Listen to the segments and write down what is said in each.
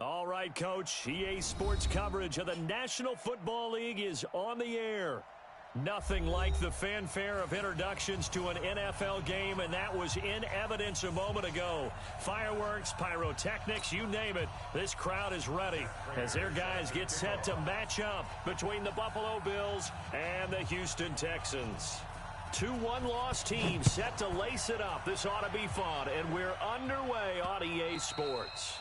All right, Coach. EA Sports coverage of the National Football League is on the air. Nothing like the fanfare of introductions to an NFL game, and that was in evidence a moment ago. Fireworks, pyrotechnics, you name it. This crowd is ready as their guys get set to match up between the Buffalo Bills and the Houston Texans. Two one-loss teams set to lace it up. This ought to be fun, and we're underway on EA Sports.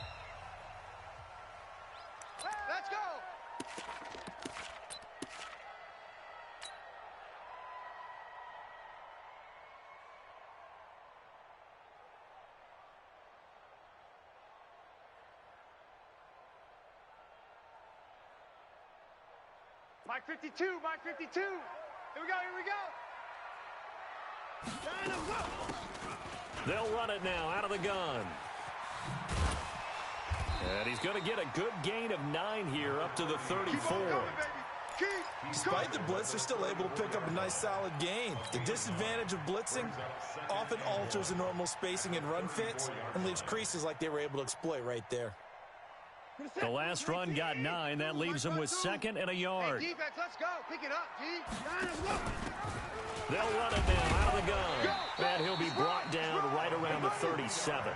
Let's go! Mike 52, Mike 52. Here we go, here we go. They'll run it now out of the gun. And he's going to get a good gain of 9 here up to the 34. Despite the blitz, they're still able to pick up a nice solid gain. The disadvantage of blitzing often alters the normal spacing and run fits and leaves creases like they were able to exploit right there. The last run got 9. That leaves him with 2nd and a yard. Hey, defense, let's go. Pick it up, G. They'll run it now out of the gun. And he'll be brought down right around the 37.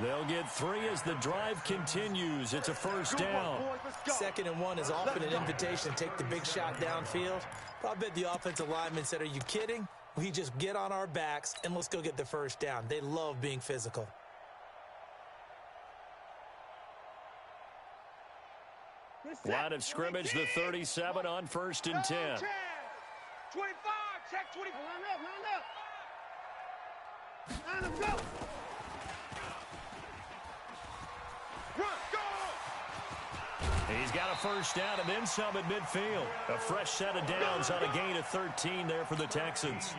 They'll get 3 as the drive continues. It's a first down. 2nd and 1 is often an invitation to take the big shot downfield. But I bet the offensive lineman said, are you kidding? We just get on our backs and let's go get the first down. They love being physical. Line of scrimmage, the 37 on 1st and 10. 25, check 24. Line up, go. Run, go. He's got a first down and then some at midfield. A fresh set of downs on a gain of 13 there for the Texans.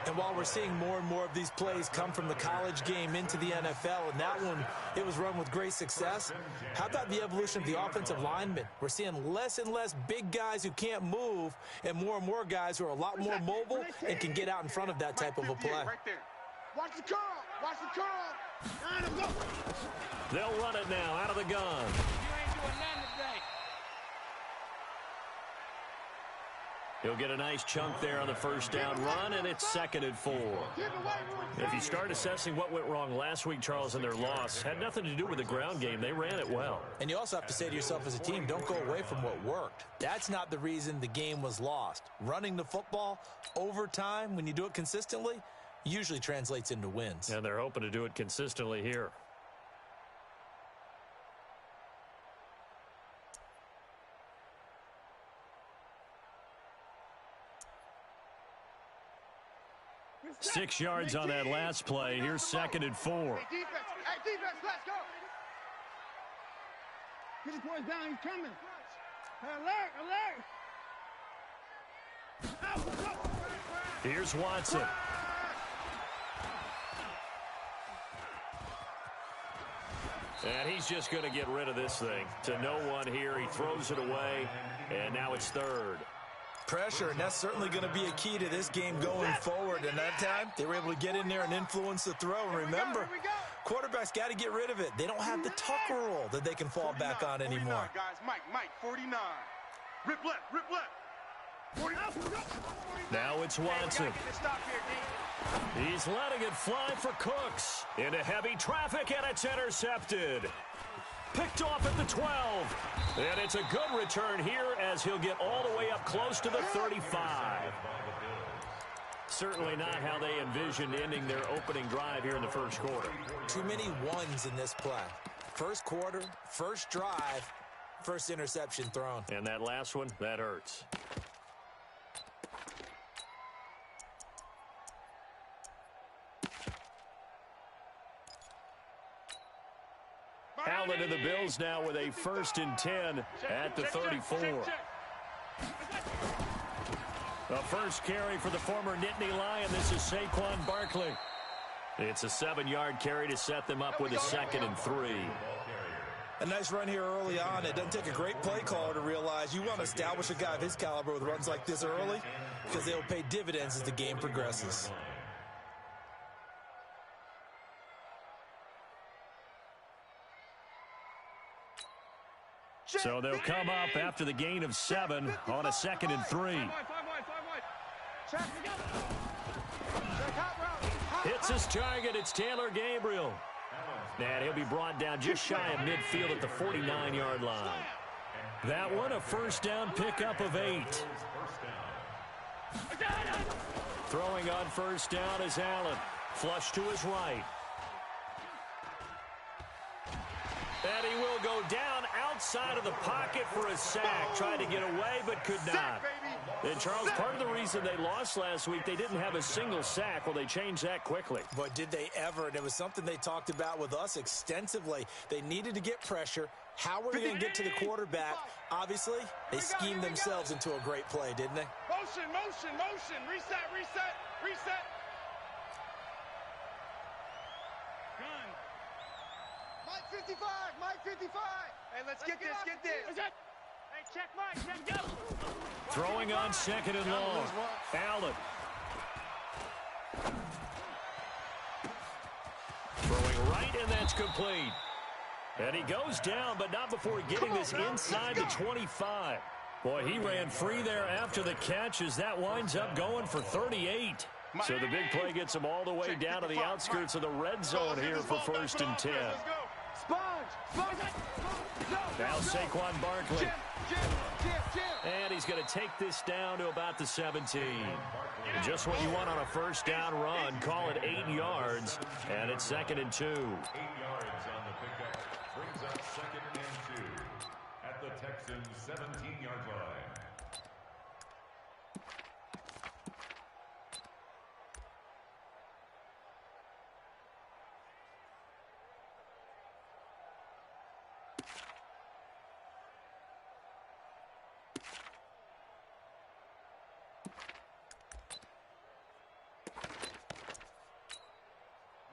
And while we're seeing more and more of these plays come from the college game into the NFL, and that one, it was run with great success, how about the evolution of the offensive linemen? We're seeing less and less big guys who can't move and more guys who are a lot more mobile and can get out in front of that type of a play. Right there. Watch the curl. Watch the curl. Line up, go. They'll run it now out of the gun. You ain't doing nothing today. He'll get a nice chunk there on the first down run, and it's 2nd and 4. If you start assessing what went wrong last week, Charles, in their loss, had nothing to do with the ground game. They ran it well. And you also have to say to yourself as a team, don't go away from what worked. That's not the reason the game was lost. Running the football over time, when you do it consistently, usually translates into wins. And they're hoping to do it consistently here. Six yards on that last play. Here's 2nd and 4. Hey, defense, let's go. Get his boys down, he's coming. Alert. Here's Watson. And he's just going to get rid of this thing. To no one here. He throws it away, and now it's 3rd. Pressure, and that's certainly going to be a key to this game going forward. And that time, they were able to get in there and influence the throw. And remember, quarterbacks got to get rid of it. They don't have the tuck rule that they can fall back on anymore. Guys, Mike, 49. Rip left. 49. Now it's Watson. He's letting it fly for Cooks. Into heavy traffic, and it's intercepted. Picked off at the 12. And it's a good return here as he'll get all the way up close to the 35. Certainly not how they envisioned ending their opening drive here in the first quarter. Too many ones in this play. First quarter, first drive, first interception thrown. And that last one, that hurts. Allen and the Bills now with a 1st and 10 at the 34. The first carry for the former Nittany Lion. This is Saquon Barkley. It's a 7-yard carry to set them up with a 2nd and 3. A nice run here early on. It doesn't take a great play caller to realize you want to establish a guy of his caliber with runs like this early because they'll pay dividends as the game progresses. So they'll come up after the gain of 7 on a 2nd and 3. Hits his target. It's Taylor Gabriel. And he'll be brought down just shy of midfield at the 49-yard line. That one, a first down pickup of 8. Throwing on first down is Allen. Flush to his right. And he will go down outside of the pocket for a sack. Tried to get away, but could not. And, Charles, part of the reason they lost last week, they didn't have a single sack. Well, they changed that quickly. But did they ever? And it was something they talked about with us extensively. They needed to get pressure. How were they going to get to the quarterback? Obviously, they schemed themselves into a great play, didn't they? Motion, motion, motion. Reset, reset, reset. Gun. Mike 55, Mike 55. Hey, let's get this, get this. Hey, check Mike, check go. Throwing on 2nd and long. Allen. Throwing right, and that's complete. And he goes down, but not before getting this inside the 25. Boy, he ran free there after the catch as that winds up going for 38. So the big play gets him all the way down to the outskirts of the red zone here for 1st and 10. Now Saquon Barkley. And he's going to take this down to about the 17. And just what you want on a first down run. Call it 8 yards, and it's 2nd and 2. 8 yards on the pickup. Brings up 2nd and 2 at the Texans' 17-yard line.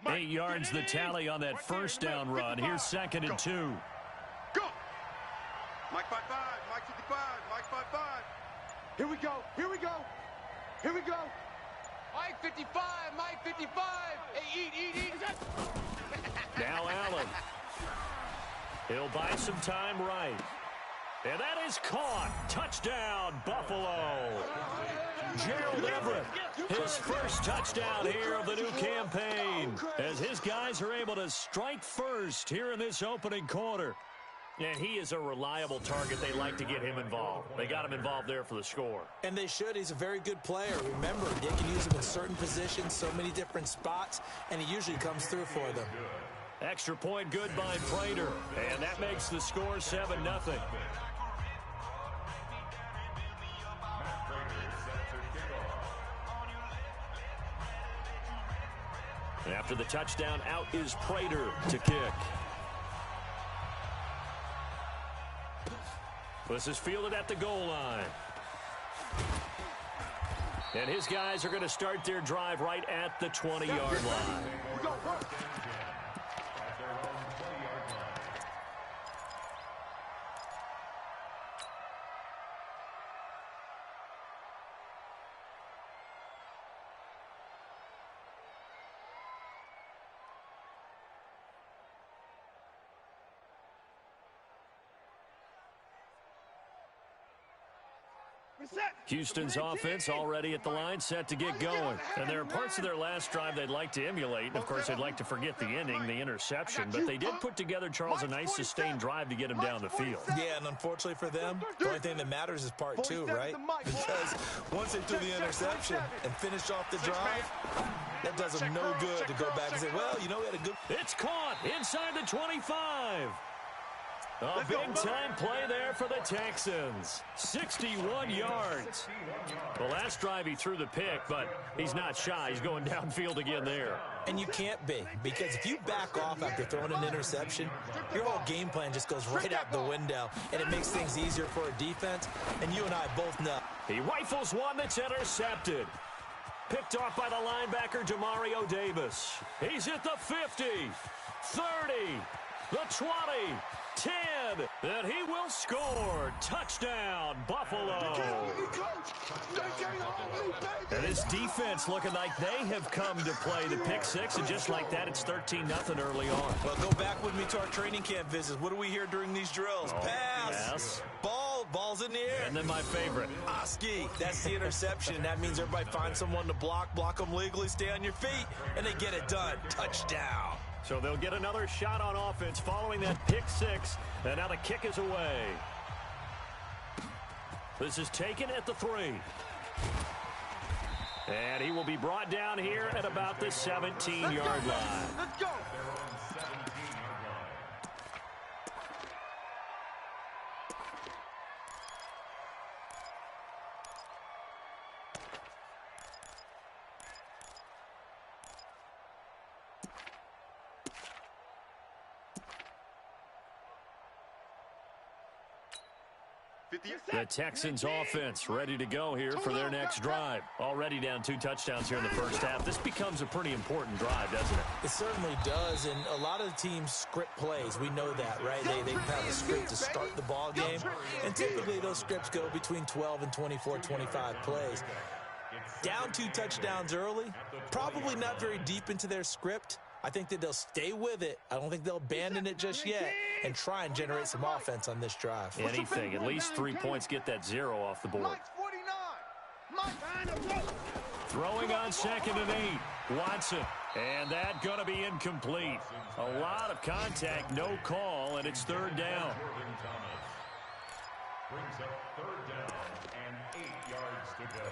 Eight yards the tally on that first down run. Here's 2nd and 2. Go! Mike 55, Mike 55, Mike 55. Here we go, here we go, here we go. Mike 55, Mike 55. Hey, eat. Now Allen. He'll buy some time right. And that is caught. Touchdown, Buffalo. Gerald Everett, his first touchdown here of the new campaign, as his guys are able to strike first here in this opening quarter. And he is a reliable target. They like to get him involved. They got him involved there for the score. And they should. He's a very good player. Remember, they can use him in certain positions, so many different spots, and he usually comes through for them. Extra point good by Prater, and that makes the score 7-0. After the touchdown, out is Prater to kick. This is fielded at the goal line. And his guys are going to start their drive right at the 20-yard line. Houston's offense already at the line, set to get going. And there are parts of their last drive they'd like to emulate. And, of course, they'd like to forget the ending, the interception. But they did put together, Charles, a nice sustained drive to get him down the field. Yeah, and unfortunately for them, the only thing that matters is part 2, right? Because once they threw the interception and finished off the drive, that does them no good to go back and say, well, you know, we had a good... It's caught inside the 25. A big-time play there for the Texans. 61 yards. The last drive he threw the pick, but he's not shy. He's going downfield again there. And you can't be, because if you back off after throwing an interception, your whole game plan just goes right out the window, and it makes things easier for a defense, and you and I both know. He rifles one that's intercepted. Picked off by the linebacker, Demario Davis. He's at the 50, 30, the 20, 10, and he will score. Touchdown, Buffalo. And this defense looking like they have come to play the pick six, and just like that, it's 13-0 early on. Well, go back with me to our training camp visits. What do we hear during these drills? Pass. Yes. Ball's in the air. And then my favorite. Oski, that's the interception. That means everybody finds someone to block them legally, stay on your feet, and they get it done. Touchdown. So they'll get another shot on offense following that pick six, and now the kick is away. This is taken at the 3. And he will be brought down here at about the 17-yard line. Let's go. The Texans offense ready to go here for their next drive. Already down 2 touchdowns here in the first half. This becomes a pretty important drive, doesn't it? It certainly does, and a lot of the teams script plays. We know that, right? They have a script to start the ball game, and typically those scripts go between 12 and 24, 25 plays. Down 2 touchdowns early, probably not very deep into their script. I think that they'll stay with it. I don't think they'll abandon it just yet and try and generate some offense on this drive. Anything. At least 3 points, get that 0 off the board. Throwing on 2nd and 8. Watson. And that going to be incomplete. A lot of contact, no call, and it's 3rd down. Brings up 3rd down and 8 yards to go.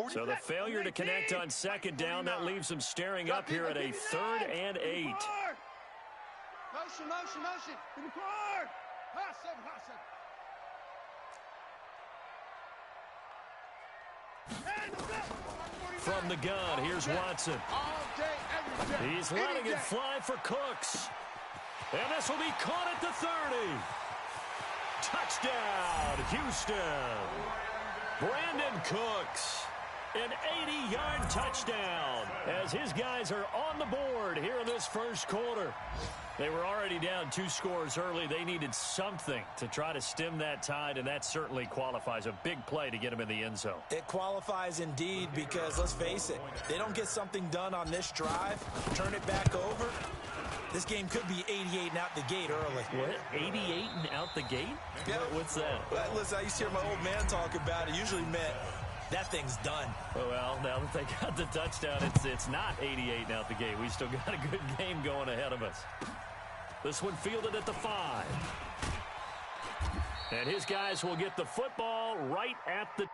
So the failure to connect on 2nd down, that leaves them staring up here at a 3rd and 8. Motion. In the car. From the gun, here's Watson. He's letting it fly for Cooks. And this will be caught at the 30. Touchdown, Houston. Brandon Cooks. An 80-yard touchdown as his guys are on the board here in this first quarter. They were already down 2 scores early. They needed something to try to stem that tide, and that certainly qualifies. A big play to get him in the end zone. It qualifies indeed because, let's face it, they don't get something done on this drive, turn it back over. This game could be 88 and out the gate early. What? 88 and out the gate? Yeah. What's that? Well, listen, I used to hear my old man talk about it. Usually meant that thing's done. Well, now that they got the touchdown, it's not 88 and out the gate. We still got a good game going ahead of us. This one fielded at the 5. And his guys will get the football right at the...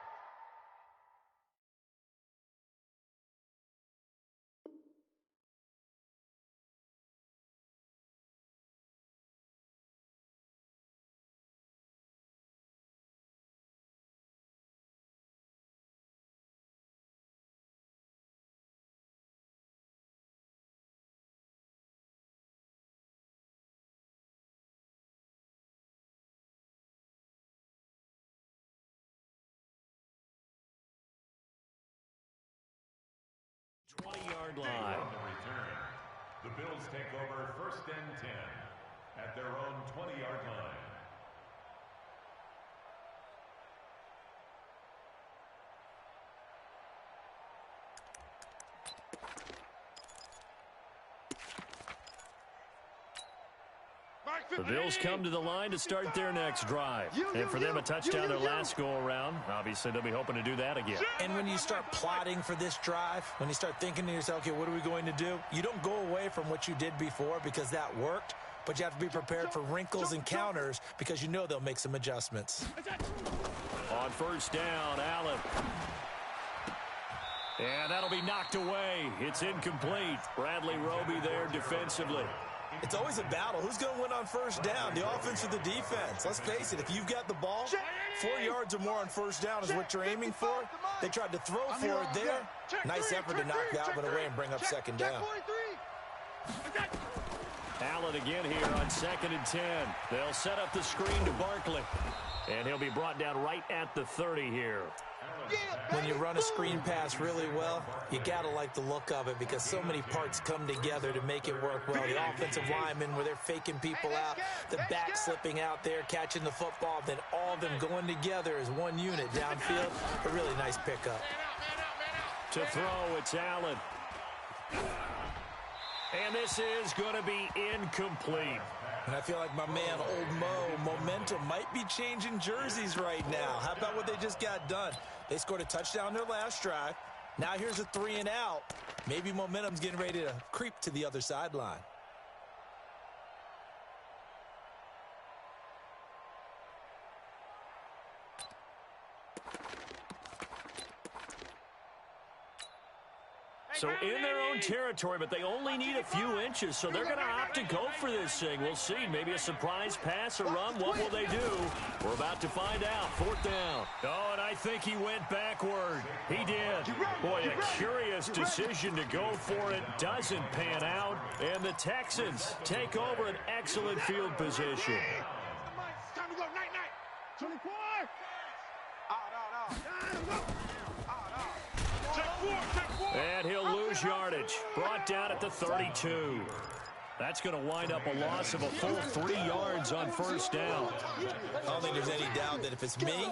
line. On the return, the Bills take over 1st and 10 at their own 20-yard line. The Bills come to the line to start their next drive. And for them, a touchdown their last go-around. Obviously, they'll be hoping to do that again. And when you start plotting for this drive, when you start thinking to yourself, okay, what are we going to do? You don't go away from what you did before because that worked, but you have to be prepared for wrinkles and counters because you know they'll make some adjustments. On 1st down, Allen. And that'll be knocked away. It's incomplete. Bradley Roby there defensively. It's always a battle. Who's going to win on 1st down, the offense or the defense? Let's face it, if you've got the ball, 4 yards or more on 1st down is what you're aiming for. They tried to throw for it there. Nice effort to knock that one away and bring up 2nd down. Allen Allen again here on 2nd and 10. They'll set up the screen to Barkley. And he'll be brought down right at the 30 here. When you run a screen pass really well, you got to like the look of it because so many parts come together to make it work well. The offensive linemen where they're faking people out, the back slipping out there, catching the football, then all of them going together as one unit downfield. A really nice pickup. To throw, it's Allen. And this is going to be incomplete. And I feel like my man, Old Mo, momentum might be changing jerseys right now. How about what they just got done? They scored a touchdown their last drive. Now here's a 3 and out. Maybe momentum's getting ready to creep to the other sideline. So in their own territory, but they only need a few inches, so they're going to opt to go for this thing. We'll see. Maybe a surprise pass or run. What will they do? We're about to find out. 4th down. Oh, and I think he went backward. He did. Boy, a curious decision to go for it. Doesn't pan out. And the Texans take over an excellent field position. It's time to go. Night. 24. And he'll lose yardage. Brought down at the 32. That's going to wind up a loss of a full 3 yards on 1st down. I don't think there's any doubt that if it's me,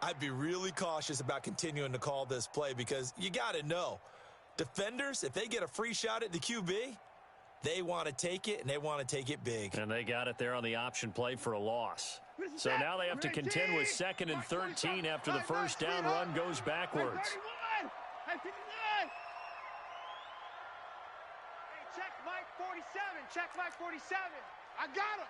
I'd be really cautious about continuing to call this play because you got to know, defenders, if they get a free shot at the QB, they want to take it, and they want to take it big. And they got it there on the option play for a loss. So now they have to contend with 2nd and 13 after the 1st down run goes backwards. Check Mike 47. Check Mike 47. I got him.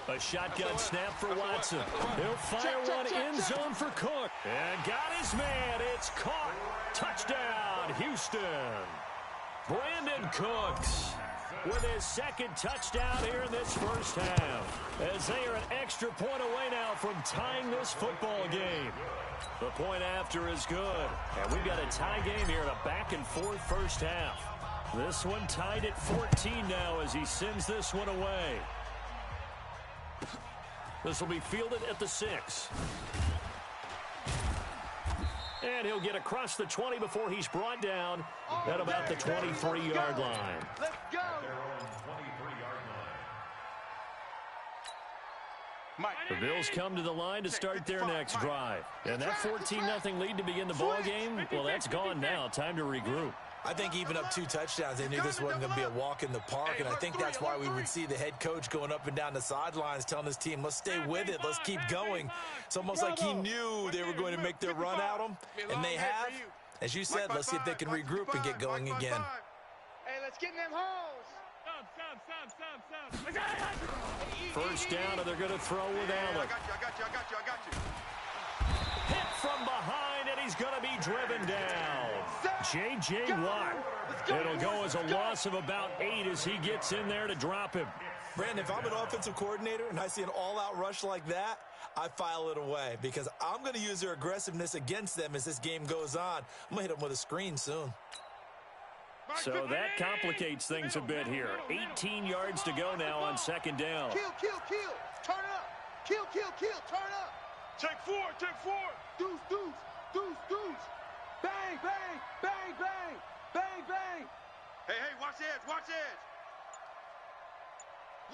A shotgun snap for Watson. He'll fire one end zone for Cook. And got his man. It's caught. Touchdown, Houston. Brandon Cooks with his 2nd touchdown here in this 1st half. As they are an extra point away now from tying this football game. The point after is good. And we've got a tie game here in a back-and-forth 1st half. This one tied at 14 now as he sends this one away. This will be fielded at the 6. And he'll get across the 20 before he's brought down at about the 23-yard line. Let's go. The Bills come to the line to start their next drive. And that 14-0 lead to begin the ball game, well, that's gone now. Time to regroup. I think even up 2 touchdowns, they knew this wasn't going to be a walk in the park, and I think that's why we would see the head coach going up and down the sidelines telling his team, let's stay with it, let's keep going. It's almost like he knew they were going to make their run at him, and they have. As you said, let's see if they can regroup and get going again. Hey, let's get in them holes. 1st down, and they're going to throw with Allen. I got you. Hit from behind, and he's going to be driven down. J.J. Watt. It'll go as a loss of about 8 as he gets in there to drop him. Brandon, if I'm an offensive coordinator and I see an all-out rush like that, I file it away because I'm going to use their aggressiveness against them as this game goes on. I'm going to hit them with a screen soon. So that complicates things a bit here. 18 yards to go now on 2nd down. Kill. Turn up. Kill. Turn up. Take 4. Deuce. Bang. Hey, watch edge.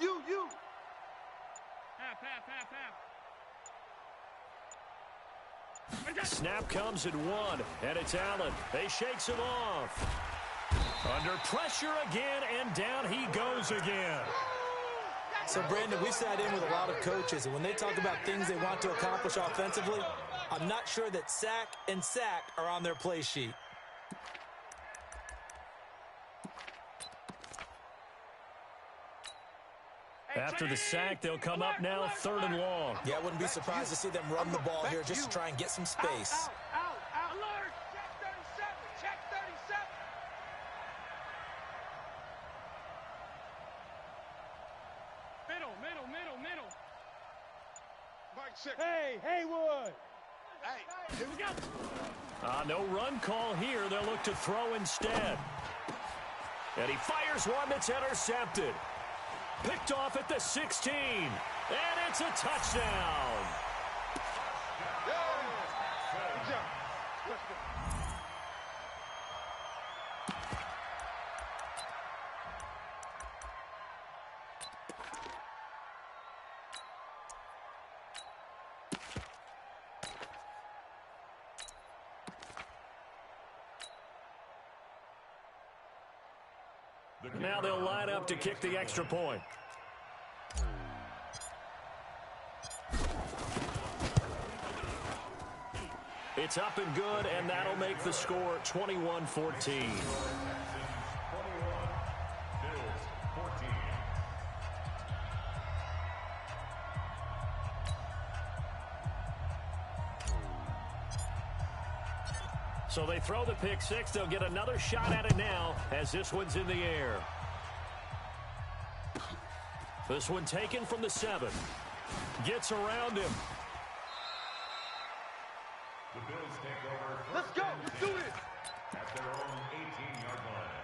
You. Half. Snap comes at 1, and it's Allen. They shakes him off. Under pressure again, and down he goes again. So, Brandon, we sat in with a lot of coaches, and when they talk about things they want to accomplish offensively, I'm not sure that sack and sack are on their play sheet. After the sack, they'll come up now 3rd and long. Yeah, I wouldn't be surprised to see them run the ball here just to try and get some space. Out. Alert. Check 37. Middle. Mike 6. Hey, Haywood. Hey, here we go. No run call here. They'll look to throw instead. And he fires one that's intercepted. Picked off at the 16. And it's a touchdown. Now they'll line up to kick the extra point. It's up and good, and that'll make the score 21-14. So they throw the pick six. They'll get another shot at it now as this one's in the air. This one taken from the 7. Gets around him. The Bills take over. Let's go. Let's do this. At their own 18-yard line.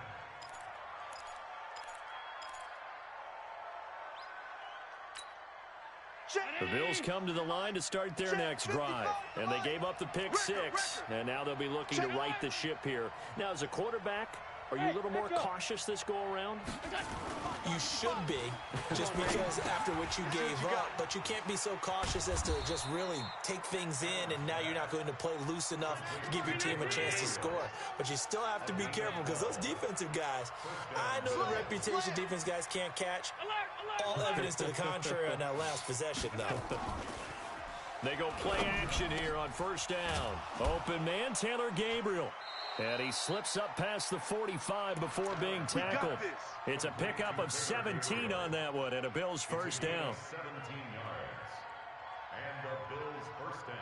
The Bills come to the line to start their next drive. And they gave up the pick six. And now they'll be looking to right the ship here. Now, as a quarterback, are you a little more cautious this go-around? You should be, just because after what you gave up. But you can't be so cautious as to just really take things in, and now you're not going to play loose enough to give your team a chance to score. But you still have to be careful, because those defensive guys, I know the reputation defense guys can't catch. All evidence to the contrary on that last possession, though. They go play action here on first down. Open man, Taylor Gabriel. And he slips up past the 45 before being tackled. It's a pickup of 17 on that one, and a Bills first down. 17 yards. And the Bills first down.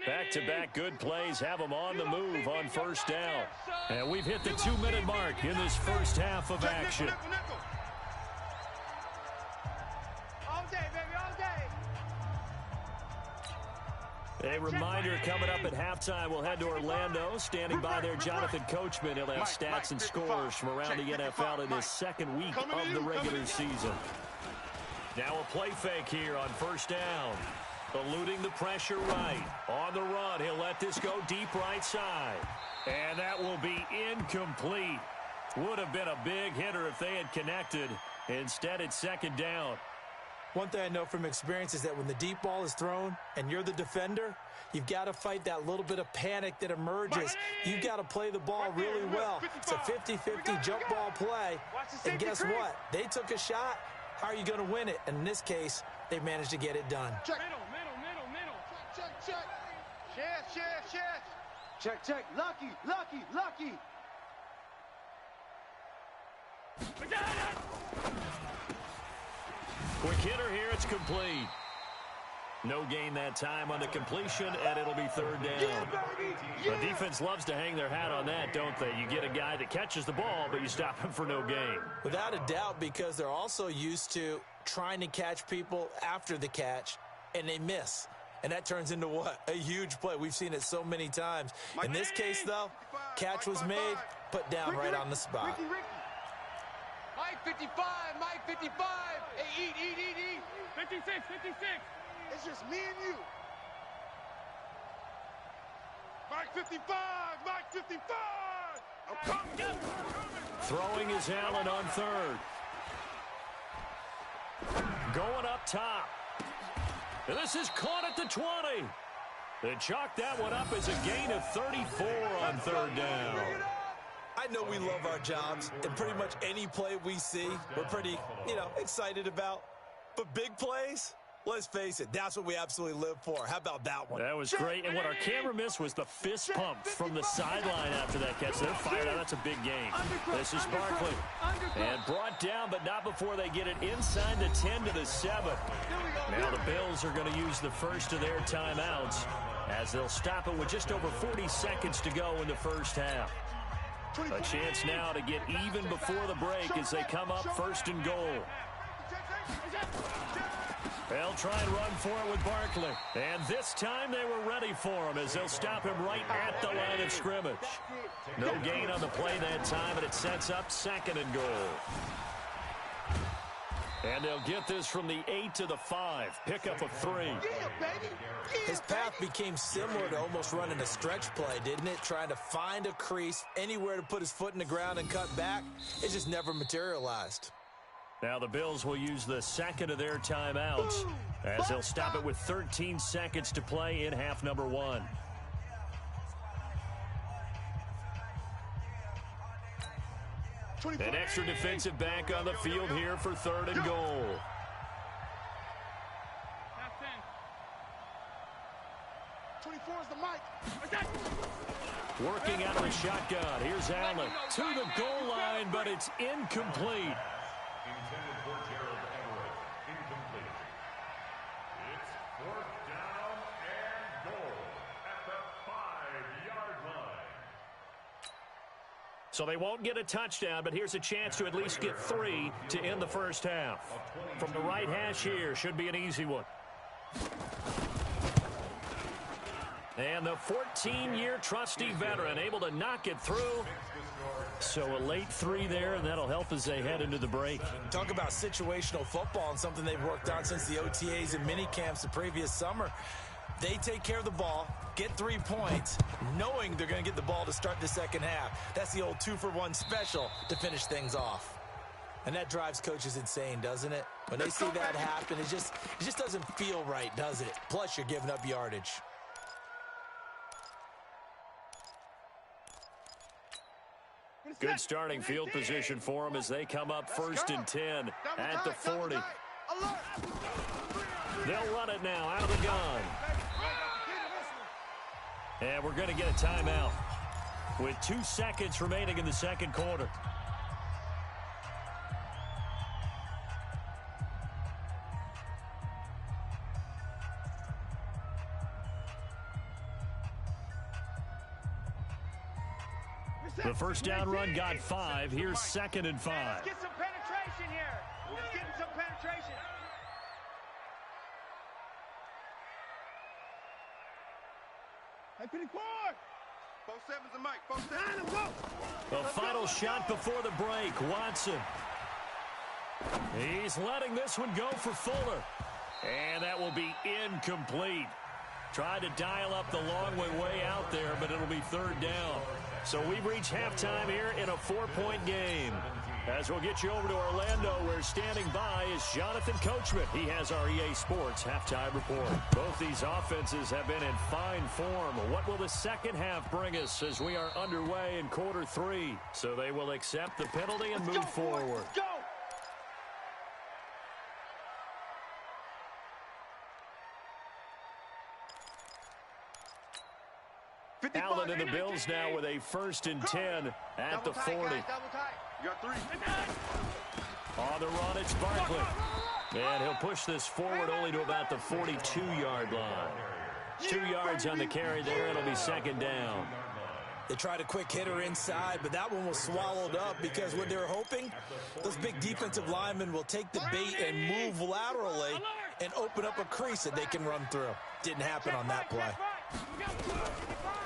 Back-to-back good plays have them on the move on first down. And we've hit the 2-minute mark in this first half of action. All day, baby, all day. A reminder coming up at halftime, we'll head to Orlando. Standing by there, Jonathan Coachman. He'll have stats and scores from around the NFL in his second week of the regular season. Now a play fake here on first down. Eluding the pressure right. On the run, he'll let this go deep right side. And that will be incomplete. Would have been a big hitter if they had connected. Instead, it's second down. One thing I know from experience is that when the deep ball is thrown and you're the defender, you've got to fight that little bit of panic that emerges. You've got to play the ball really well. It's a 50-50 jump ball play. And guess what? They took a shot. How are you going to win it? And in this case, they managed to get it done. Check. Middle. Check. Check. Lucky. Quick hitter here, it's complete. No gain that time on the completion, and it'll be third down. The defense loves to hang their hat on that, don't they? You get a guy that catches the ball, but you stop him for no gain. Without a doubt, because they're also used to trying to catch people after the catch, and they miss. And that turns into what? A huge play. We've seen it so many times. In this case, though, catch was made, put down right on the spot. Mike 55. Hey, eat. 56. It's just me and you. Mike 55. I'm coming. Throwing is Allen on third. Going up top. And this is caught at the 20. They chalk that one up as a gain of 34 on third down. I know we love our jobs, and pretty much any play we see, we're pretty, excited about. But big plays, let's face it, that's what we absolutely live for. How about that one? That was great, and what our camera missed was the fist pump from the sideline after that catch. They're fired out. That's a big gain. This is Barkley. And brought down, but not before they get it inside the 10 to the 7. Now the Bills are going to use the first of their timeouts as they'll stop it with just over 40 seconds to go in the first half. A chance now to get even before the break as they come up first and goal. They'll try and run for it with Barkley. And this time they were ready for him as they'll stop him right at the line of scrimmage. No gain on the play that time, and it sets up 2nd and goal. And they'll get this from the 8 to the 5. Pickup of 3. His path became similar to almost running a stretch play, didn't it? Trying to find a crease, anywhere to put his foot in the ground and cut back. It just never materialized. Now the Bills will use the 2nd of their timeouts as they'll stop it with 13 seconds to play in half number 1. An extra defensive back on the field here for 3rd and goal. Working out of the shotgun. Here's Allen to the goal line, but it's incomplete. Intended for Gerald Everett. Incomplete. It's 4th down and goal at the 5-yard line. So they won't get a touchdown, but here's a chance to at least get 3 to end the first half. From the right hash here, should be an easy one. And the 14-year trusty veteran able to knock it through. So a late 3 there, and that'll help as they head into the break. Talk about situational football and something they've worked on since the OTAs and mini camps the previous summer. They take care of the ball, get 3 points, knowing they're going to get the ball to start the second half. That's the old 2-for-1 special to finish things off. And that drives coaches insane, doesn't it? When they see that happen, it just doesn't feel right, does it? Plus, you're giving up yardage. Good starting field position for them as they come up 1st and 10 at the 40. They'll run it now out of the gun. And we're going to get a timeout with 2 seconds remaining in the second quarter. The first down run got 5. Here's 2nd and 5. Let's get some penetration here. Let's get some penetration. Hey, pretty quick. 4-7's the mic. 4-7. Go. The final shot before the break. Watson. He's letting this one go for Fuller. And that will be incomplete. Tried to dial up the long way out there, but it'll be 3rd down. So we've reached halftime here in a 4-point game. As we'll get you over to Orlando, where standing by is Jonathan Coachman. He has our EA Sports halftime report. Both these offenses have been in fine form. What will the second half bring us as we are underway in quarter 3? So they will accept the penalty and move forward. Go! Allen and the Bills now with a 1st and 10 at the 40. You got 3. On the run, it's Barkley. And he'll push this forward only to about the 42-yard line. 2 yards on the carry there. It'll be 2nd down. They tried a quick hitter inside, but that one was swallowed up because what they were hoping, those big defensive linemen will take the bait and move laterally and open up a crease that they can run through. Didn't happen on that play.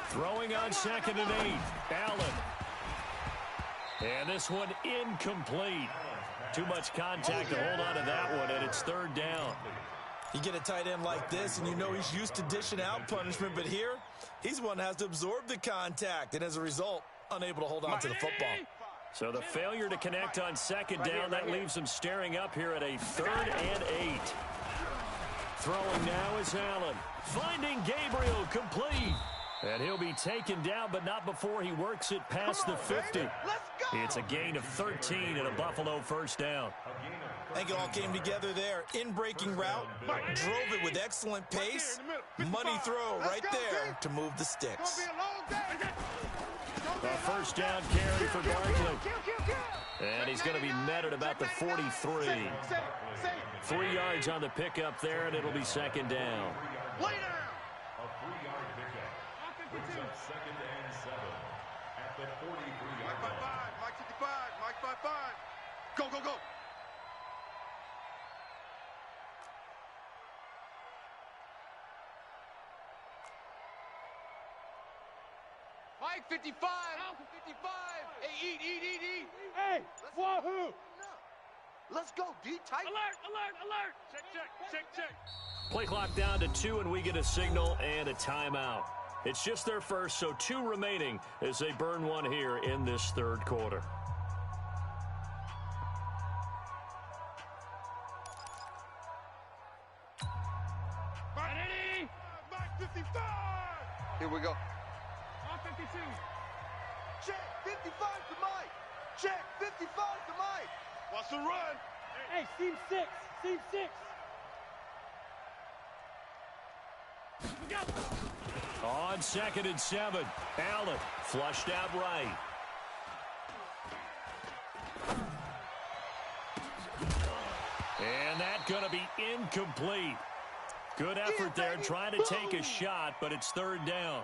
Throwing on 2nd and 8. Allen. And this one incomplete. Too much contact to hold on to that one, and it's 3rd down. You get a tight end like this, and you know he's used to dishing out punishment, but here, he's the one that has to absorb the contact, and as a result, unable to hold on to the football. So the failure to connect on 2nd down, that leaves them staring up here at a 3rd and 8. Throwing now is Allen. Finding Gabriel complete. And he'll be taken down, but not before he works it past the 50. It's a gain of 13 and a Buffalo 1st down. I think it all came together there. In-breaking route, drove it with excellent pace. Money throw right there to move the sticks. A 1st down carry for Barkley. And he's going to be met at about the 43. 3 yards on the pickup there, and it'll be 2nd down. A 3-yard pickup brings up 2nd and 7 at the 43-yard line. Mike 55. Mike 55. Go, go, go. Mike 55. Alpha 55. Hey, eat. Hey, wahoo! Let's go, D. Tight. Alert! Check. Play clock down to 2, and we get a signal and a timeout. It's just their first, so 2 remaining as they burn one here in this third quarter. Mike 55. Here we go. All 52. Check 55 to Mike. Check 55 to Mike. Watch the run. Hey, seam 6. On 2nd and 7, Allen flushed out right. And that's going to be incomplete. Good effort there, trying to take a shot, but it's 3rd down.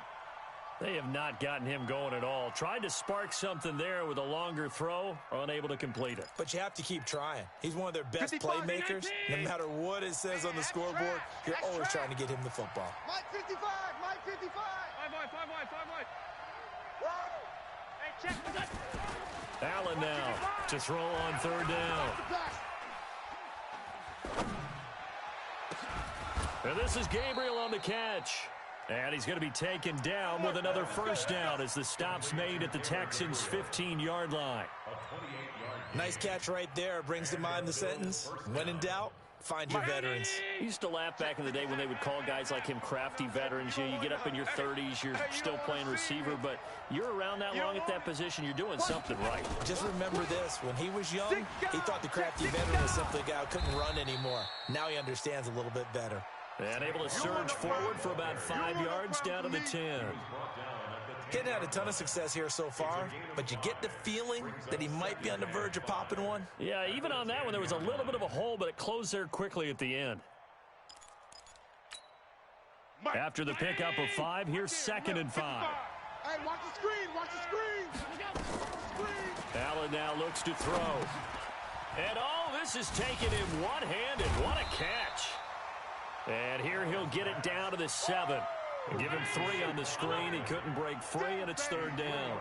They have not gotten him going at all. Tried to spark something there with a longer throw, unable to complete it. But you have to keep trying. He's one of their best playmakers. No matter what it says on the scoreboard, you're always trying to get him the football. Mike 55. 5 wide. Hey, check. Allen now to throw on 3rd down. And this is Gabriel on the catch. And he's going to be taken down with another 1st down as the stop's made at the Texans' 15-yard line. Nice catch right there. Brings to mind the sentence, when in doubt, find your veterans. I used to laugh back in the day when they would call guys like him crafty veterans. You get up in your 30s, you're still playing receiver, but you're around that long at that position, you're doing something right. Just remember this. When he was young, he thought the crafty veteran was simply a guy who couldn't run anymore. Now he understands a little bit better. And able to surge forward for about 5 yards down to the 10. Hadn't had a ton of success here so far, but you get the feeling that he might be on the verge of popping one. Yeah, even on that one, there was a little bit of a hole, but it closed there quickly at the end. After the pickup of 5, here's 2nd and 5. Hey, watch the screen. Allen now looks to throw. And this is taken in one-handed. What a catch. And here he'll get it down to the 7. Give him 3 on the screen. He couldn't break free, and it's 3rd down.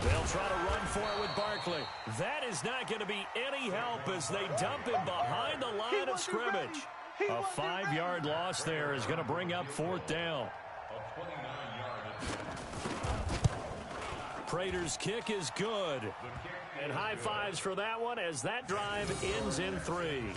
They'll try to run for it with Barkley. That is not going to be any help as they dump him behind the line of scrimmage. A 5-yard loss there is going to bring up 4th down. Prater's kick is good. And high fives for that one as that drive ends in 3.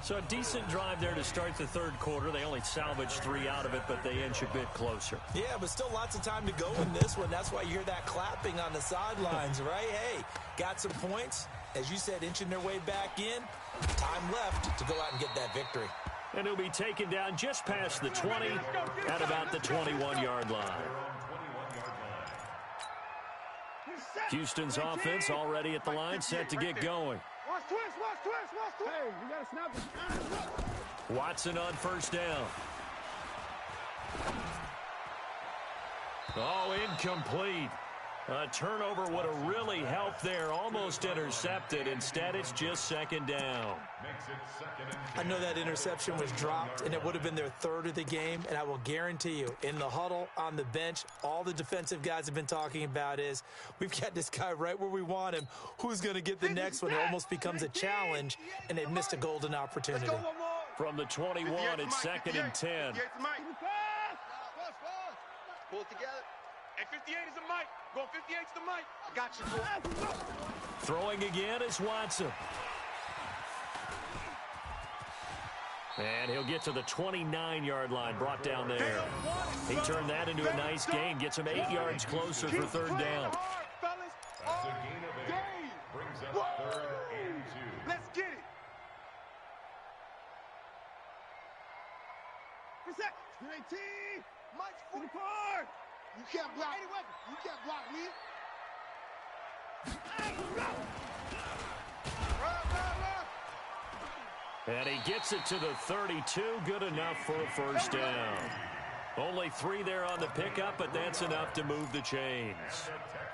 So a decent drive there to start the 3rd quarter. They only salvaged 3 out of it, but they inch a bit closer. Yeah, but still lots of time to go in this one. That's why you hear that clapping on the sidelines, right? Hey, got some points. As you said, inching their way back in. Time left to go out and get that victory. And he'll be taken down just past the 20 at about the 21-yard line. Houston's offense already at the line, set to get going. Watch twist. Hey, we got to snap it. Watson on 1st down. Incomplete. A turnover would have really helped there. Almost intercepted. Instead, it's just 2nd down. I know that interception was dropped, and it would have been their 3rd of the game. And I will guarantee you, in the huddle, on the bench, all the defensive guys have been talking about is, we've got this guy right where we want him. Who's going to get the next one? It almost becomes a challenge, and they've missed a golden opportunity. From the 21, it's 2nd and 10. Pull it together. Hey, 58 is the mic. Go 58 to the mic. I got you. Throwing again is Watson. And he'll get to the 29-yard line, brought down there. He turned that into a nice gain, gets him 8 yards closer for 3rd down. That's a gain of 8. Brings up 3rd and 2. Let's get it. Reset. 18. Mike's To the car. You can't block. You can't block me. Run. And he gets it to the 32, good enough for a 1st down. Only 3 there on the pickup, but that's enough to move the chains.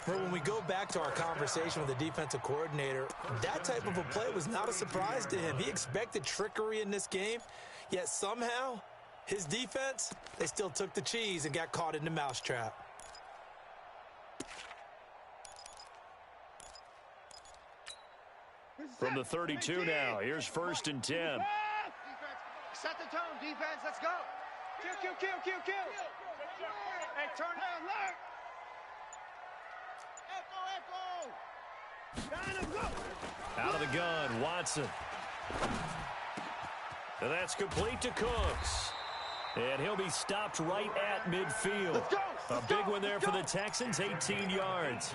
Well, when we go back to our conversation with the defensive coordinator, that type of a play was not a surprise to him. He expected trickery in this game, yet somehow His defense, they still took the cheese and got caught in the mousetrap. From the 32 now, here's 1st and 10. Defense. Set the tone, defense. Let's go. Kill. Hey, turn it. Echo. Out of the gun, Watson. And that's complete to Cooks. And he'll be stopped right at midfield. A big one there for the Texans, 18 yards.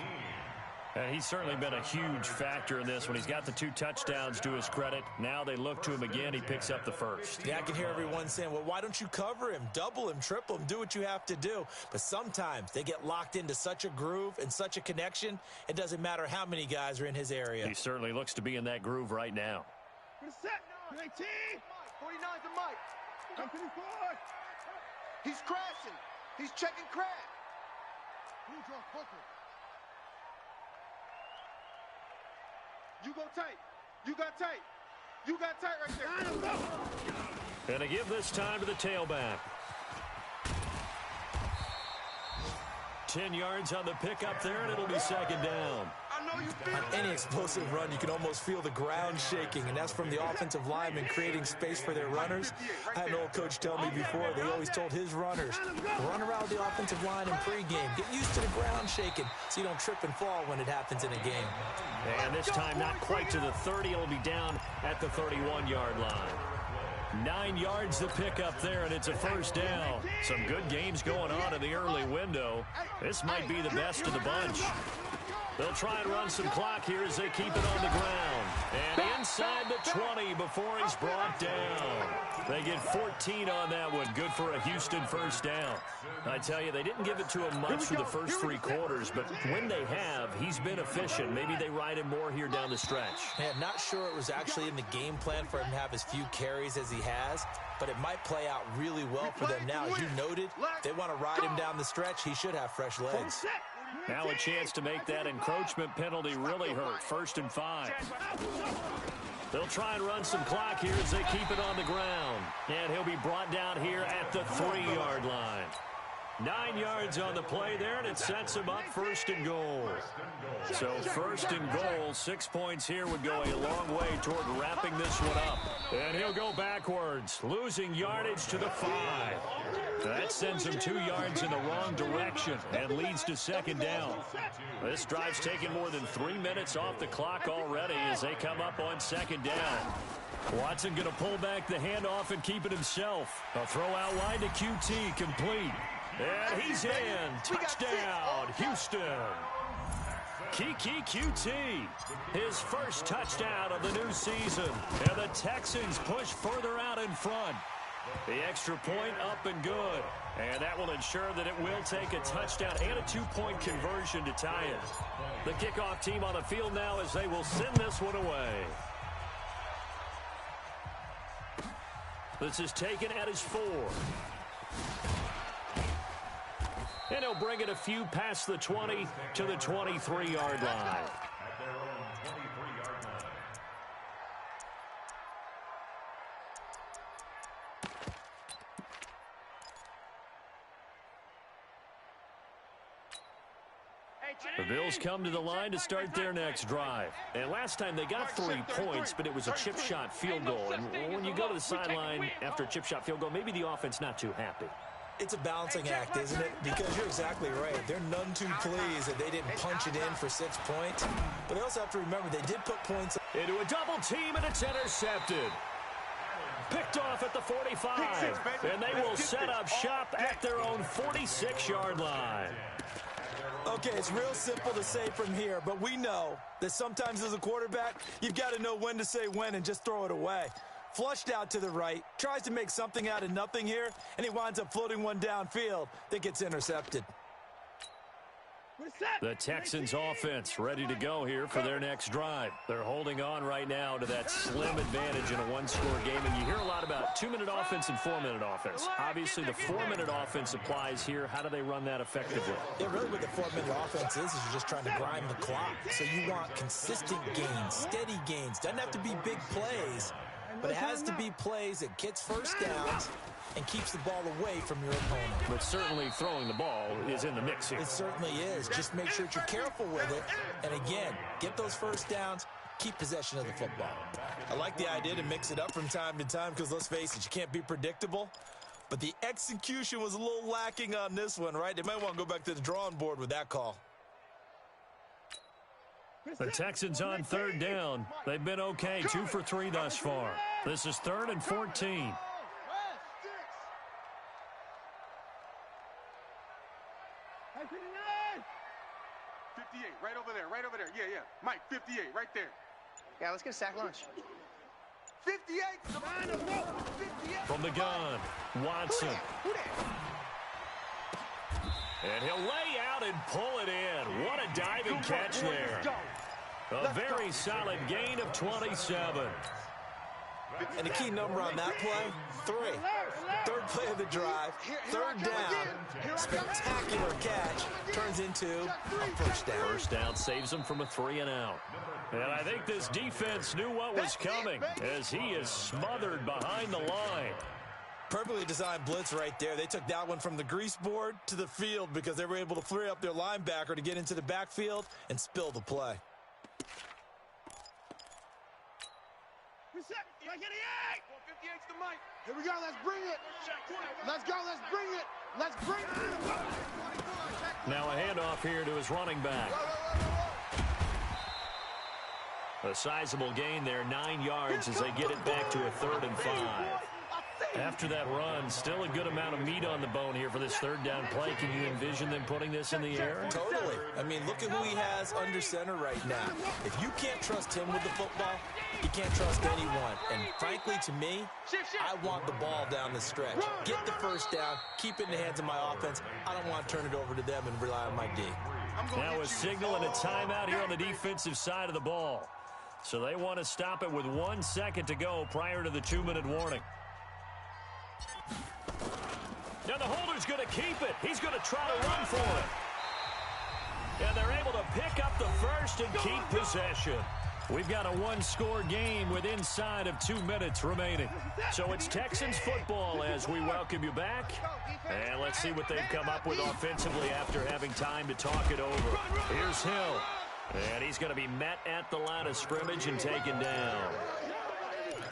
And he's certainly been a huge factor in this when he's got the 2 touchdowns to his credit. Now they look to him again. He picks up the first. Yeah, I can hear everyone saying, well, why don't you cover him? Double him, triple him, do what you have to do. But sometimes they get locked into such a groove and such a connection, it doesn't matter how many guys are in his area. He certainly looks to be in that groove right now. Set. 19. 49 to Mike. Come to the board. He's crashing. He's checking crash. You go tight. You got tight. You got tight right there. And they give this time to the tailback. 10 yards on the pickup there, and it'll be 2nd down. I know you feel On any explosive run, you can almost feel the ground shaking, and that's from the offensive linemen creating space for their runners. I had an old coach tell me before, they always told his runners, run around the offensive line in pregame. Get used to the ground shaking so you don't trip and fall when it happens in a game. And this time not quite to the 30. It'll be down at the 31-yard line. 9 yards to pick up there, and it's a 1st down. Some good games going on in the early window. This might be the best of the bunch. They'll try and run some clock here as they keep it on the ground. And inside the 20 before he's brought down. They get 14 on that one. Good for a Houston 1st down. I tell you, they didn't give it to him much for the first 3 quarters, but when they have, he's been efficient. Maybe they ride him more here down the stretch. Yeah, not sure it was actually in the game plan for him to have as few carries as he has, but it might play out really well for them now. As you noted, if they want to ride him down the stretch, he should have fresh legs. Now a chance to make that encroachment penalty really hurt. 1st and 5. They'll try and run some clock here as they keep it on the ground. And he'll be brought down here at the 3-yard line. 9 yards on the play there, and it sets him up 1st and goal. So 1st and goal, 6 points here would go a long way toward wrapping this one up. And he'll go backwards, losing yardage to the 5. That sends him 2 yards in the wrong direction and leads to 2nd down. This drive's taken more than 3 minutes off the clock already as they come up on 2nd down. Watson going to pull back the handoff and keep it himself. A throw out wide to QT, complete. And he's in. Touchdown, Houston. Kiki QT, his first touchdown of the new season. And the Texans push further out in front. The extra point up and good. And that will ensure that it will take a touchdown and a 2-point conversion to tie it. The kickoff team on the field now as they will send this one away. This is taken at his 4. And he'll bring it a few past the 20 to the 23-yard line. The Bills come to the line to start their next drive. And last time they got 3 points, but it was a chip shot field goal. And when you go to the sideline after a chip shot field goal, maybe the offense not too happy. It's a balancing act, isn't it? Because you're exactly right. They're none too pleased that they didn't punch it in for 6 points. But they also have to remember they did put points into a double team, and it's intercepted. Picked off at the 45. And they will set up shop at their own 46-yard line. Okay, it's real simple to say from here, but we know that sometimes as a quarterback, you've got to know when to say when and just throw it away. Flushed out to the right, tries to make something out of nothing here, and he winds up floating one downfield that gets intercepted. The Texans offense ready to go here for their next drive. They're holding on right now to that slim advantage in a one-score game, and you hear a lot about 2-minute offense and 4-minute offense. Obviously, the 4-minute offense applies here. How do they run that effectively? Yeah, really what the 4-minute offense is you're just trying to grind the clock. So you want consistent gains, steady gains. Doesn't have to be big plays, but it has to be plays that gets first downs and keeps the ball away from your opponent. But certainly throwing the ball is in the mix here. It certainly is. Just make sure that you're careful with it. And again, get those first downs, keep possession of the football. I like the idea to mix it up from time to time because, let's face it, you can't be predictable. But the execution was a little lacking on this one, right? They might want to go back to the drawing board with that call. The Texans on third down. They've been okay, 2 for 3 thus far. This is 3rd and 14. 58, right over there, right over there. Yeah, yeah. Mike, 58, right there. Yeah, let's get a sack lunch. 58! 58! From the gun, Watson. And he'll lay out and pull it in. What a diving catch there. A very solid gain of 27. And the key number on that play, 3. Third play of the drive, third down, spectacular catch, turns into a first down. First down saves him from a 3-and-out. And I think this defense knew what was coming as he is smothered behind the line. Perfectly designed blitz right there. They took that one from the grease board to the field because they were able to free up their linebacker to get into the backfield and spill the play. Here we go, let's bring it. Let's go, let's bring it. Let's bring it. Now a handoff here to his running back. A sizable gain there, 9 yards as they get it back to a 3rd and 5. After that run, still a good amount of meat on the bone here for this third down play. Can you envision them putting this in the air? Totally. I mean, look at who he has under center right now. If you can't trust him with the football, you can't trust anyone. And frankly, to me, I want the ball down the stretch. Get the first down, keep it in the hands of my offense. I don't want to turn it over to them and rely on my D. Now a signal and a timeout here on the defensive side of the ball. So they want to stop it with 1 second to go prior to the 2-minute warning. Now the holder's going to keep it. He's going to try to run for it. And they're able to pick up the first and keep possession. We've got a 1-score game with inside of 2 minutes remaining. So it's Texans football as we welcome you back. And let's see what they've come up with offensively after having time to talk it over. Here's Hill. And he's going to be met at the line of scrimmage and taken down.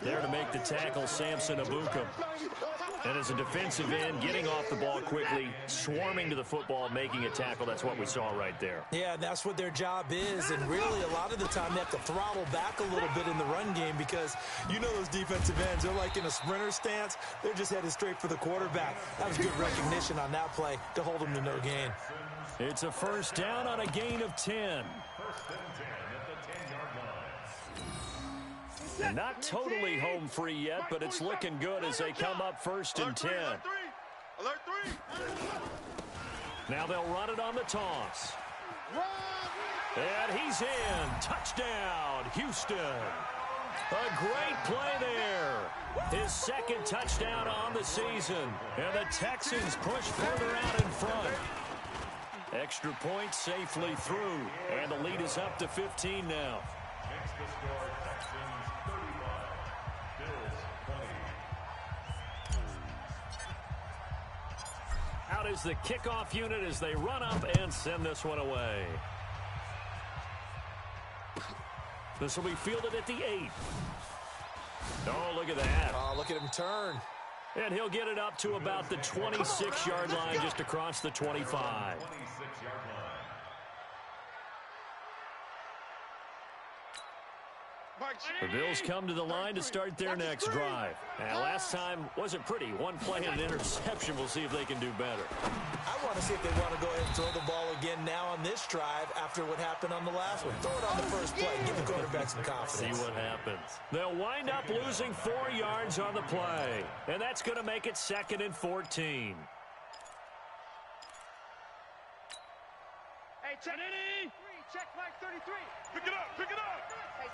There to make the tackle, Samson Abuka. And as a defensive end, getting off the ball quickly, swarming to the football, making a tackle. That's what we saw right there. Yeah, and that's what their job is. And really, a lot of the time, they have to throttle back a little bit in the run game because you know those defensive ends, they're like in a sprinter stance. They're just headed straight for the quarterback. That was good recognition on that play to hold them to no gain. It's a first down on a gain of 10. Not totally home free yet, but it's looking good as they come up 1st and 10. Alert 3. Now they'll run it on the toss. And he's in. Touchdown, Houston. A great play there. His 2nd touchdown on the season. And the Texans push further out in front. Extra point safely through. And the lead is up to 15 now. Next to score, Texans 35, Bills 20. Out is the kickoff unit as they run up and send this one away. This will be fielded at the 8. Oh, look at that. Oh, look at him turn. And he'll get it up to about the 26-yard line, just across the 25. 26-yard line. The Bills come to the line to start their next drive. And last time wasn't pretty. One play and an interception. We'll see if they can do better. I want to see if they want to go ahead and throw the ball again now on this drive after what happened on the last one. Throw it on the first play. Give the quarterback some confidence. See what happens. They'll wind up losing 4 yards on the play. And that's going to make it 2nd and 14. Hey, check it. Check Mike 33. Pick it up, pick it up.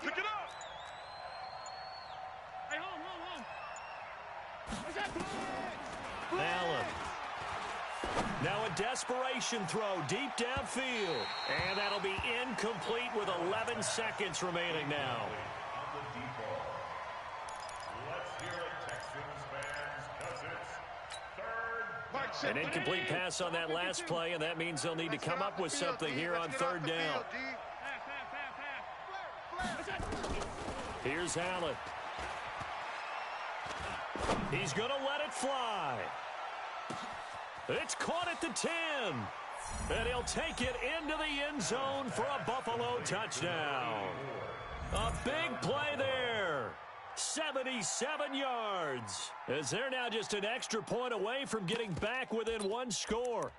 Pick it up. Hey, home. What's that? Allen. Now a desperation throw deep downfield. And that'll be incomplete with 11 seconds remaining now. An incomplete pass on that last play, and that means they'll need to come up with something here on third down. Here's Allen. He's going to let it fly. It's caught at the 10. And he'll take it into the end zone for a Buffalo touchdown. A big play there. 77 yards. As they're now just an extra point away from getting back within one score.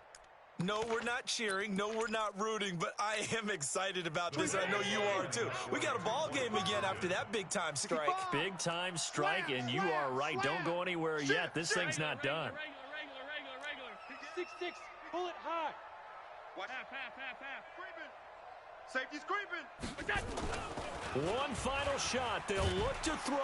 No, we're not cheering. No, we're not rooting, but I am excited about this. I know you are, too. We got a ball game again after that big-time strike. Big-time strike, and you are right. Don't go anywhere yet. This thing's not done. Regular. 6-6. Pull it high. Half. Safety's creeping. One final shot. They'll look to throw.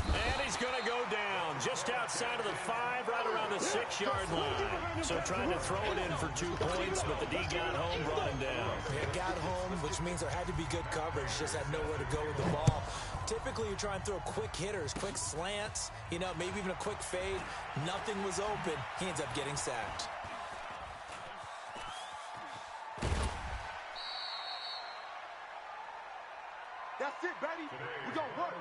And he's going to go down just outside of the 5, right around the 6-yard line. So trying to throw it in for 2 points, but the D got home, brought him down. It got home, which means there had to be good coverage. Just had nowhere to go with the ball. Typically, you try and throw quick hitters, quick slants, maybe even a quick fade. Nothing was open. He ends up getting sacked. That's it, baby. We gonna work.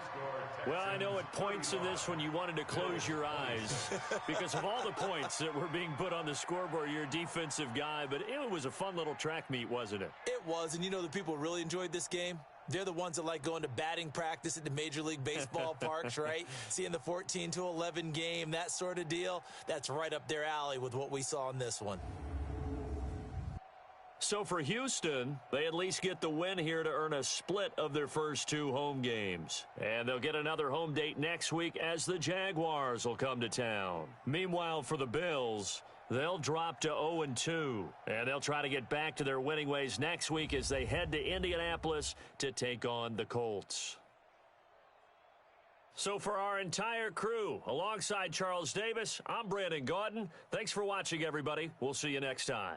Well, I know at points in this when you wanted to close your eyes because of all the points that were being put on the scoreboard. You're a defensive guy, but it was a fun little track meet, wasn't it? It was, and the people really enjoyed this game? They're the ones that like going to batting practice at the Major League Baseball parks, right? Seeing the 14-11 game, that sort of deal. That's right up their alley with what we saw in this one. So for Houston, they at least get the win here to earn a split of their first 2 home games. And they'll get another home date next week as the Jaguars will come to town. Meanwhile, for the Bills, they'll drop to 0-2. And they'll try to get back to their winning ways next week as they head to Indianapolis to take on the Colts. So for our entire crew, alongside Charles Davis, I'm Brandon Gaudin. Thanks for watching, everybody. We'll see you next time.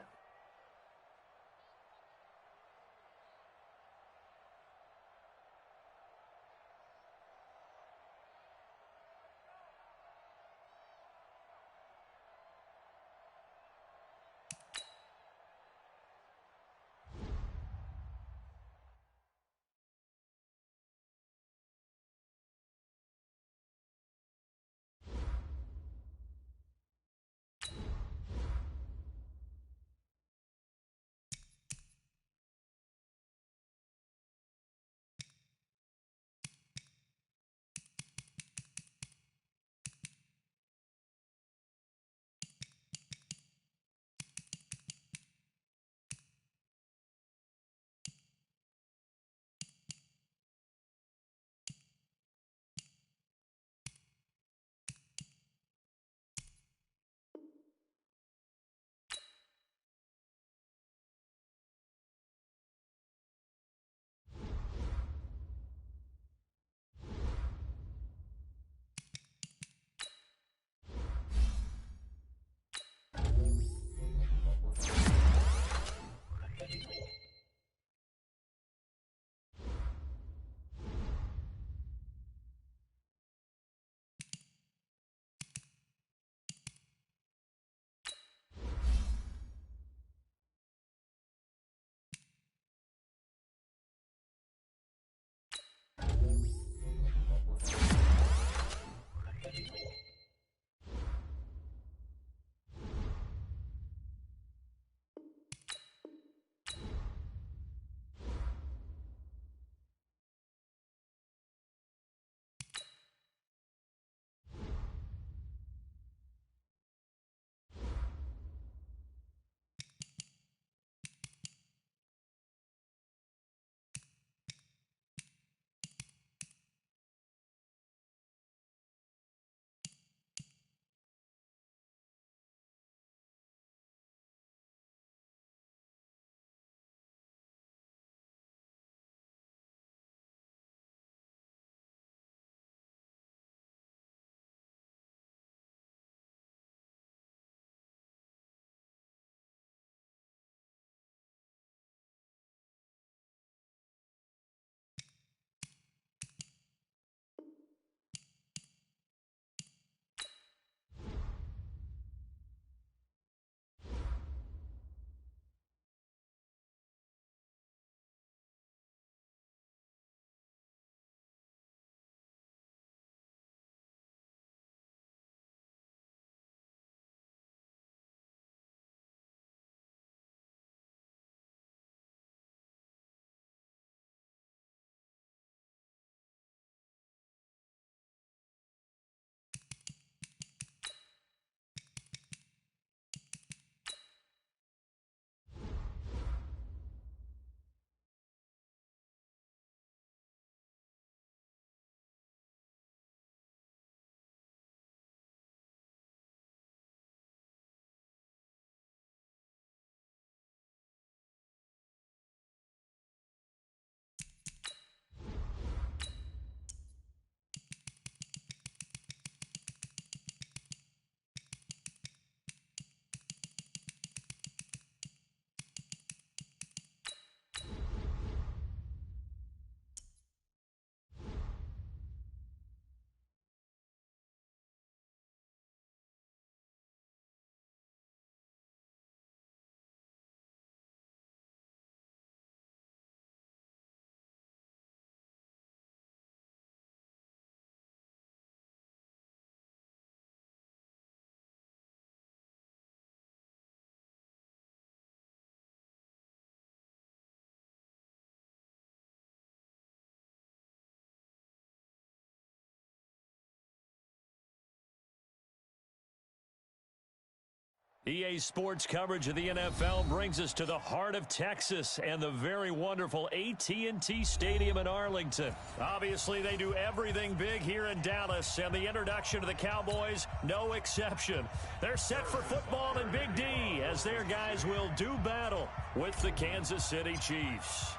EA Sports coverage of the NFL brings us to the heart of Texas and the very wonderful AT&T Stadium in Arlington. Obviously, they do everything big here in Dallas, and the introduction of the Cowboys, no exception. They're set for football in Big D as their guys will do battle with the Kansas City Chiefs.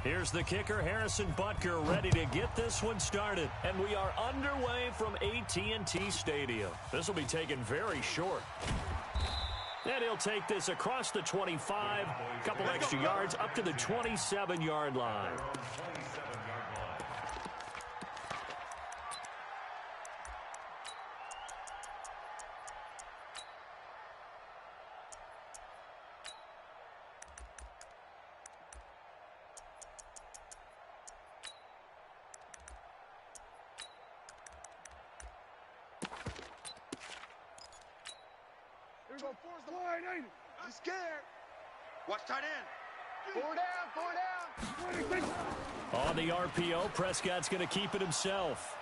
Here's the kicker, Harrison Butker, ready to get this one started. And we are underway from AT&T Stadium. This will be taken very short. And he'll take this across the 25, a couple extra yards up to the 27-yard line. He's scared. Watch tight end. 4 down. On the RPO, Prescott's going to keep it himself.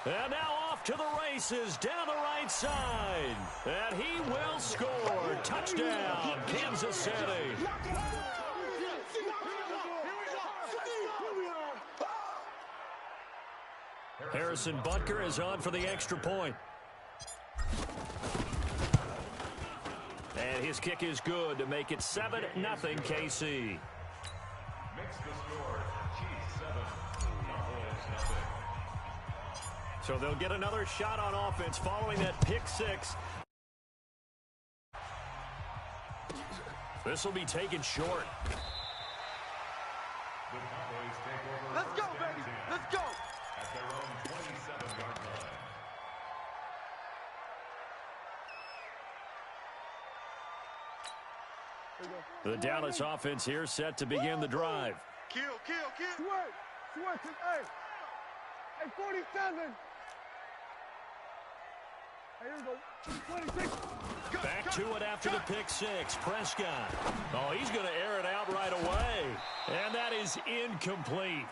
And now off to the races down the right side. And he will score. Touchdown, Kansas City. Harrison Butker is on for the extra point. And his kick is good to make it 7-0 KC. Makes the score, Chiefs 7, Cowboys 0. So they'll get another shot on offense following that pick six. This will be taken short. The Cowboys take over. Let's go, baby. Let's go. At their own 27-yard line. The Dallas offense here set to begin the drive. Kill. Sweat. Hey, 47. Hey, here we go. 26. Back to it after the pick six. Prescott. Oh, he's going to air it out right away. And that is incomplete.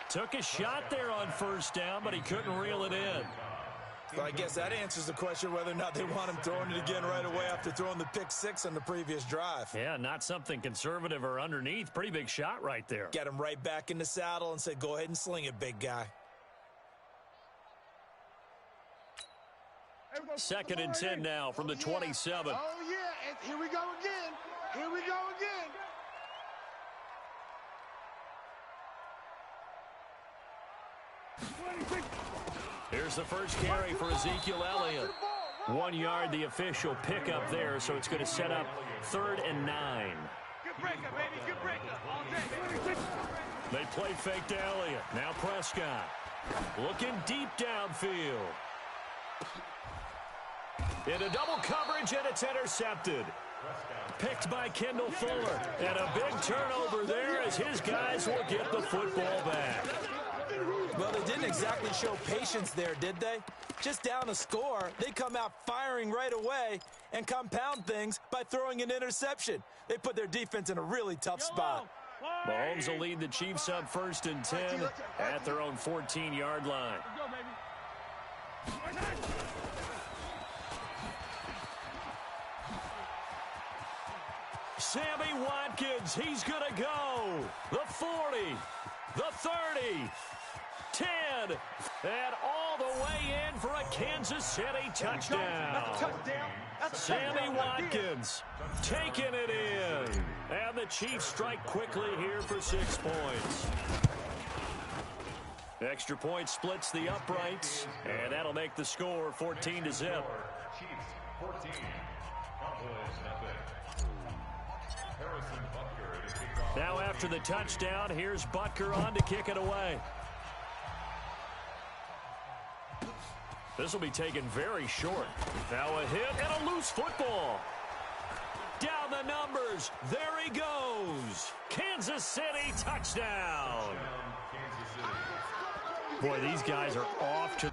Took a shot there on first down, but he couldn't reel it in. Well, I guess that answers the question whether or not they want him throwing it again right away after throwing the pick six on the previous drive. Yeah, not something conservative or underneath. Pretty big shot right there. Get him right back in the saddle and said, go ahead and sling it, big guy. 2nd and 10 now from the 27. Oh, yeah. And here we go again. Here we go again. Here's the first carry for Ezekiel Elliott. 1 yard, the official pickup there, so it's going to set up 3rd and 9. Good breaker, baby. Good breaker. All day. They play fake to Elliott. Now Prescott. Looking deep downfield. Into double coverage, and it's intercepted. Picked by Kendall Fuller. And a big turnover there as his guys will get the football back. Well, they didn't exactly show patience there, did they? Just down a score, they come out firing right away and compound things by throwing an interception. They put their defense in a really tough spot. Mahomes will lead the Chiefs up 1st and 10 at their own 14-yard line. Sammy Watkins, he's going to go. The 40, the 30, 10, and all the way in for a Kansas City touchdown. Sammy Watkins taking it in. And the Chiefs strike quickly here for 6 points. Extra point splits the uprights, and that'll make the score 14-0. Chiefs 14, Cowboys 0. Harrison Butker to kick off. Now after the touchdown, here's Butker on to kick it away. This will be taken very short. Now a hit and a loose football. Down the numbers. There he goes. Kansas City touchdown. Boy, these guys are off to...